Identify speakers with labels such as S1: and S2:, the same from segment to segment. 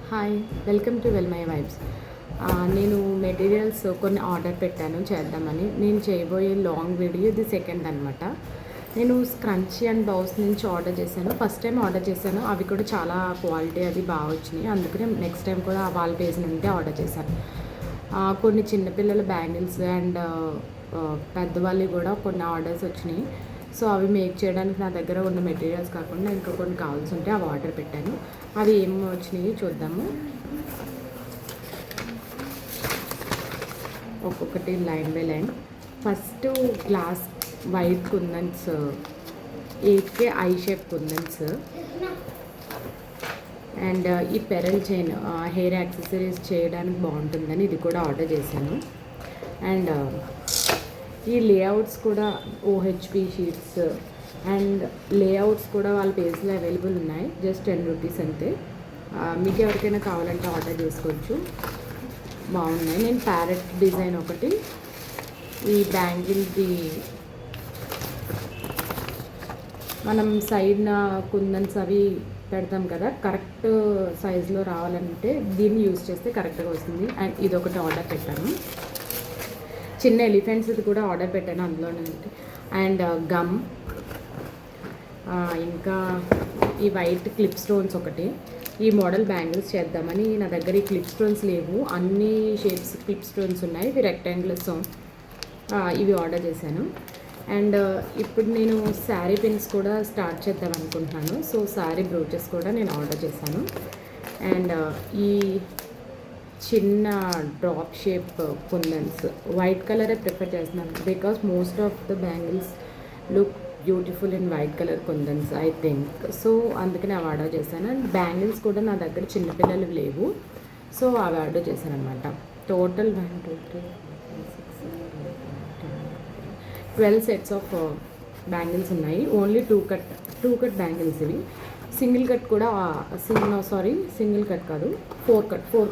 S1: Hi, welcome to well my vibes. నేను materials కొన్ని order పెట్టాను చేద్దామని. నేను చేయబోయే లాంగ్ వీడియో ఇది సెకండ్ అనమాట. నేను స్క్రంచీ అండ్ బౌస్ నుంచి ఆర్డర్ చేశాను. ఫస్ట్ టైం ఆర్డర్ చేశాను, అవి కూడా చాలా క్వాలిటీ అది బాగా వచ్చినాయి. అందుకనే నెక్స్ట్ టైం కూడా వాళ్ళ పేజ్ నుండి ఆర్డర్ చేశాను. కొన్ని చిన్నపిల్లల బ్యాంగిల్స్ అండ్ పెద్దవాళ్ళు కూడా కొన్ని ఆర్డర్స్ వచ్చినాయి. సో అవి మేక్ చేయడానికి నా దగ్గర ఉన్న మెటీరియల్స్ కాకుండా ఇంకా కొన్ని కావాల్సి ఉంటే అవి ఆర్డర్ పెట్టాను. అవి ఏమి వచ్చినాయి చూద్దాము. ఒక్కొక్కటి line by line. First glass white kundans, 8K I shape kundans and ఈ పెరల్ చైన్ హెయిర్ యాక్సెసరీస్ చేయడానికి బాగుంటుందని ఇది కూడా ఆర్డర్ చేశాను. అండ్ ఈ లేఅవుట్స్ కూడా OHP షీట్స్ అండ్ లేఅవుట్స్ కూడా వాళ్ళ పేజ్లో అవైలబుల్ ఉన్నాయి. జస్ట్ 10 రూపీస్ అంతే. మీకు ఎవరికైనా కావాలంటే ఆర్డర్ చేసుకోవచ్చు. బాగున్నాయి. నేను ప్యారెట్ డిజైన్ ఒకటి, ఈ బ్యాంగిల్ది మనం సైడ్న కుందన్స్ అవి పెడతాం కదా, కరెక్ట్ సైజులో రావాలంటే దీన్ని యూజ్ చేస్తే కరెక్ట్గా వస్తుంది. అండ్ ఇది ఒకటి ఆర్డర్ పెట్టాను. చిన్న ఎలిఫెంట్స్ ఇది కూడా ఆర్డర్ పెట్టాను అందులోనే. అండ్ గమ్, ఇంకా ఈ వైట్ క్లిప్ స్టోన్స్ ఒకటి. ఈ మోడల్ బ్యాంగిల్స్ చేద్దామని నా దగ్గర ఈ క్లిప్ స్టోన్స్ లేవు, అన్ని షేప్స్ క్లిప్ స్టోన్స్ ఉన్నాయి. ఇవి రెక్టాంగులర్స్, ఇవి ఆర్డర్ చేశాను. అండ్ ఇప్పుడు నేను శారీ పిన్స్ కూడా స్టార్ట్ చేద్దాం అనుకుంటున్నాను. సో శారీ బ్రోచెస్ కూడా నేను ఆర్డర్ చేశాను. అండ్ ఈ చిన్న డ్రాప్ షేప్ కుందన్స్ వైట్ కలరే ప్రిఫర్ చేస్తున్నాను, because most of the bangles look beautiful in white colour kundans I think. So అందుకని అవి ఆర్డర్ చేశాను. అండ్ బ్యాంగిల్స్ కూడా నా దగ్గర చిన్నపిల్లలు లేవు, సో అవి ఆర్డర్ చేశాను అనమాట. టోటల్ 1 2 3 12 సెట్స్ ఆఫ్ బ్యాంగిల్స్ ఉన్నాయి. ఓన్లీ టూ కట్ బ్యాంగిల్స్ ఇవి. సింగిల్ కట్ కూడా సింగిల్ కట్ కాదు, 4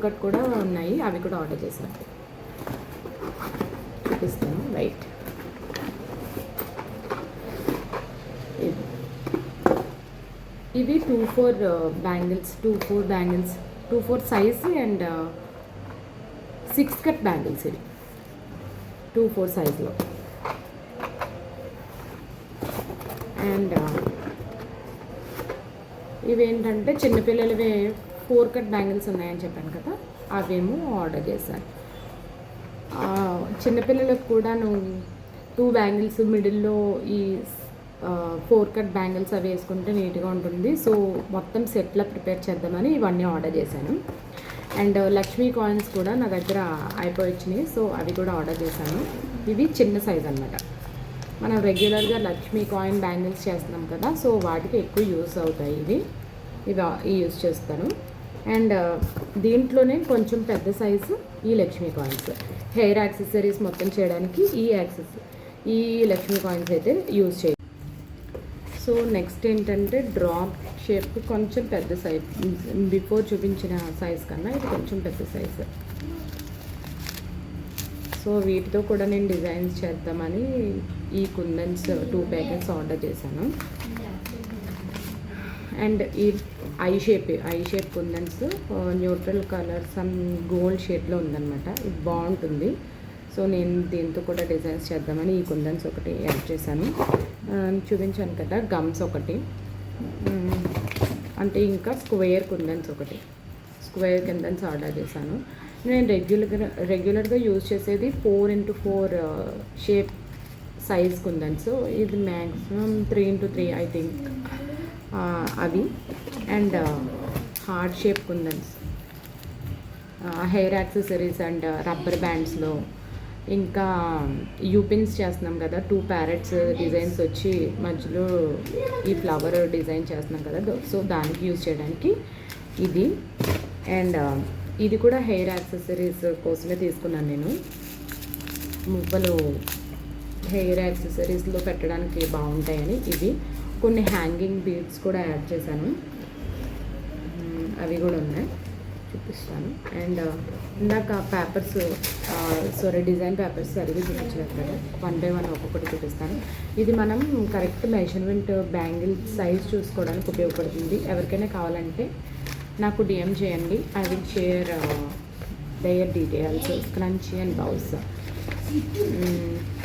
S1: కట్ కూడా ఉన్నాయి. అవి కూడా ఆర్డర్ చేశాను, చూపిస్తాను. రైట్, ఇవి 2/4 bangles, 2/4 size and 6 cut bangles. ఇవి 2/4 సైజ్లో. అండ్ ఇవేంటంటే చిన్నపిల్లలవే 4 కట్ బ్యాంగిల్స్ ఉన్నాయని చెప్పాను కదా, అవేమో ఆర్డర్ చేశాను. చిన్నపిల్లలకు కూడాను 2 బ్యాంగిల్స్ మిడిల్లో ఈ 4 కట్ బ్యాంగిల్స్ అవి వేసుకుంటే నీట్గా ఉంటుంది. సో మొత్తం సెట్లా ప్రిపేర్ చేద్దామని ఇవన్నీ ఆర్డర్ చేశాను. అండ్ లక్ష్మీ కాయిన్స్ కూడా నా దగ్గర అయిపోయినాయి, సో అవి కూడా ఆర్డర్ చేశాను. ఇవి చిన్న సైజ్ అన్నమాట. మనం రెగ్యులర్గా లక్ష్మీ కాయిన్ బ్యాంగిల్స్ చేస్తున్నాం కదా, సో వాటికి ఎక్కువ యూస్ అవుతాయి ఇవి యూస్ చేస్తాను. అండ్ దీంట్లోనే కొంచెం పెద్ద సైజు ఈ లక్ష్మీ కాయిన్స్, హెయిర్ యాక్సెసరీస్ మొత్తం చేయడానికి ఈ లక్ష్మీ కాయిన్స్ అయితే యూజ్ చేయాలి. సో నెక్స్ట్ ఏంటంటే డ్రాప్ షేప్, కొంచెం పెద్ద సైజ్, బిఫోర్ చూపించిన సైజ్ కన్నా ఇది కొంచెం పెద్ద సైజు. సో వీటితో కూడా నేను డిజైన్స్ చేద్దామని ఈ కుందన్స్ 2 ప్యాకెట్స్ ఆర్డర్ చేశాను. అండ్ ఈ I shape kundans neutral colour some gold షేడ్లో ఉందన్నమాట. ఇది బాగుంటుంది. సో నేను దీంతో కూడా డిజైన్స్ చేద్దామని ఈ కుందన్స్ ఒకటి యాడ్ చేశాను. చూపించాను కదా, గమ్స్ ఒకటి, అంటే ఇంకా స్క్వేర్ కుందన్స్ ఒకటి, స్క్వేర్ కుందన్స్ ఆర్డర్ చేశాను. నేను రెగ్యులర్గా యూజ్ చేసేది 4x4 షేప్ సైజ్ కుందన్స్. ఇది మ్యాక్సిమం 3x3 ఐ థింక్ అవి. And heart shape kundans, hair accessories and rubber బ్యాండ్స్లో. ఇంకా యూపిన్స్ చేస్తున్నాం కదా, 2 ప్యారెట్స్ డిజైన్స్ వచ్చి మధ్యలో ఈ ఫ్లవర్ డిజైన్ చేస్తున్నాం కదా, సో దానికి యూజ్ చేయడానికి ఇది. అండ్ ఇది కూడా హెయిర్ యాక్సెసరీస్ కోసమే తీసుకున్నాను నేను. మువ్వలు హెయిర్ యాక్సెసరీస్లో పెట్టడానికి బాగుంటాయని ఇవి. కొన్ని హ్యాంగింగ్ బీడ్స్ కూడా యాడ్ చేశాను, అవి కూడా ఉన్నాయి, చూపిస్తాను. అండ్ ఇందాక పేపర్స్ డిజైన్ పేపర్స్ సరిగ్గా చూపించలేదు కదా, 1 by 1 ఒక్కొక్కటి చూపిస్తాను. ఇది మనం కరెక్ట్ మెజర్మెంట్ బ్యాంగిల్ సైజ్ చూసుకోవడానికి ఉపయోగపడుతుంది. ఎవరికైనా కావాలంటే నాకు డిఎం చేయండి. I will share their details. Scrunchie and bows.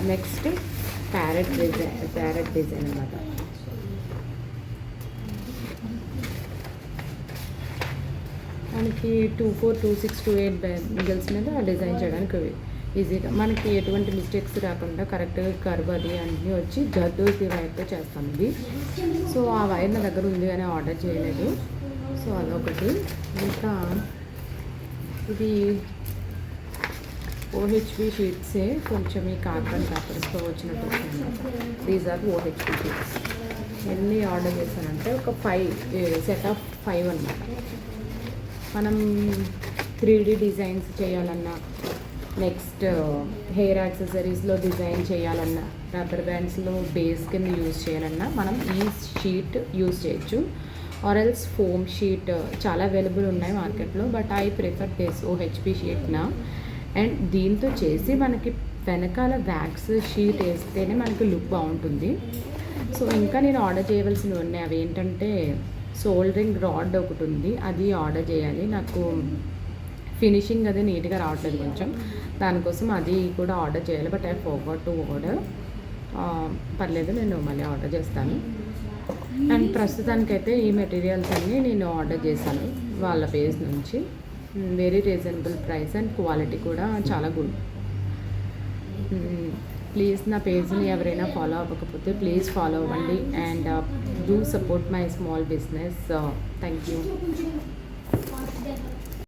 S1: Next parrot design అన్నమాట. మనకి 24, 26, 28 బ్యాంగిల్స్ మీద డిజైన్ చేయడానికి ఈజీగా, మనకి ఎటువంటి మిస్టేక్స్ రాకుండా కరెక్ట్గా కర్వ్ అది అన్నీ వచ్చి జర్దోసి వైర్తో చేస్తాం ఇది. సో ఆ వైర్ నా దగ్గర ఉంది కానీ ఆర్డర్ చేయలేదు. సో అదొకటి. ఇంకా ఇది ఓహెచ్పి షీట్సే, కొంచెం ఈ కార్బన్ పేపర్స్తో వచ్చినట్టు వచ్చిందన్నమాట. These are OHP sheets. ఎన్ని ఆర్డర్ చేశానంటే ఒక 5 సెట్ ఆఫ్ 5 అన్నమాట. మనం 3D డిజైన్స్ చేయాలన్నా, నెక్స్ట్ హెయిర్ యాక్సెసరీస్లో డిజైన్ చేయాలన్నా, రబ్బర్ బ్యాండ్స్లో బేస్ కింద యూజ్ చేయాలన్నా మనం ఈ షీట్ యూజ్ చేయొచ్చు. ఆర్ ఎల్స్ ఫోమ్ షీట్ చాలా అవైలబుల్ ఉన్నాయి మార్కెట్లో, but I prefer this OHP షీట్నా. అండ్ దీంతో చేసి మనకి వెనకాల వ్యాక్స్ షీట్ వేస్తేనే మనకి లుక్ బాగుంటుంది. సో ఇంకా నేను ఆర్డర్ చేయవలసినవి ఉన్నాయి. అవి ఏంటంటే సోల్డరింగ్ రాడ్ ఒకటి ఉంది, అది ఆర్డర్ చేయాలి. నాకు ఫినిషింగ్ అది నీట్గా రావట్లేదు కొంచెం, దానికోసం అది కూడా ఆర్డర్ చేయాలి. But I forgot to order. పర్లేదు, నేను మళ్ళీ ఆర్డర్ చేస్తాను. అండ్ ప్రస్తుతానికైతే ఈ మెటీరియల్స్ అన్నీ నేను ఆర్డర్ చేశాను వాళ్ళ పేజ్ నుంచి. Very reasonable price and quality కూడా చాలా గుడ్. ప్లీజ్ నా పేజ్ని ఎవరైనా ఫాలో అవ్వకపోతే ప్లీజ్ ఫాలో అవ్వండి. And do support my small business. Thank you.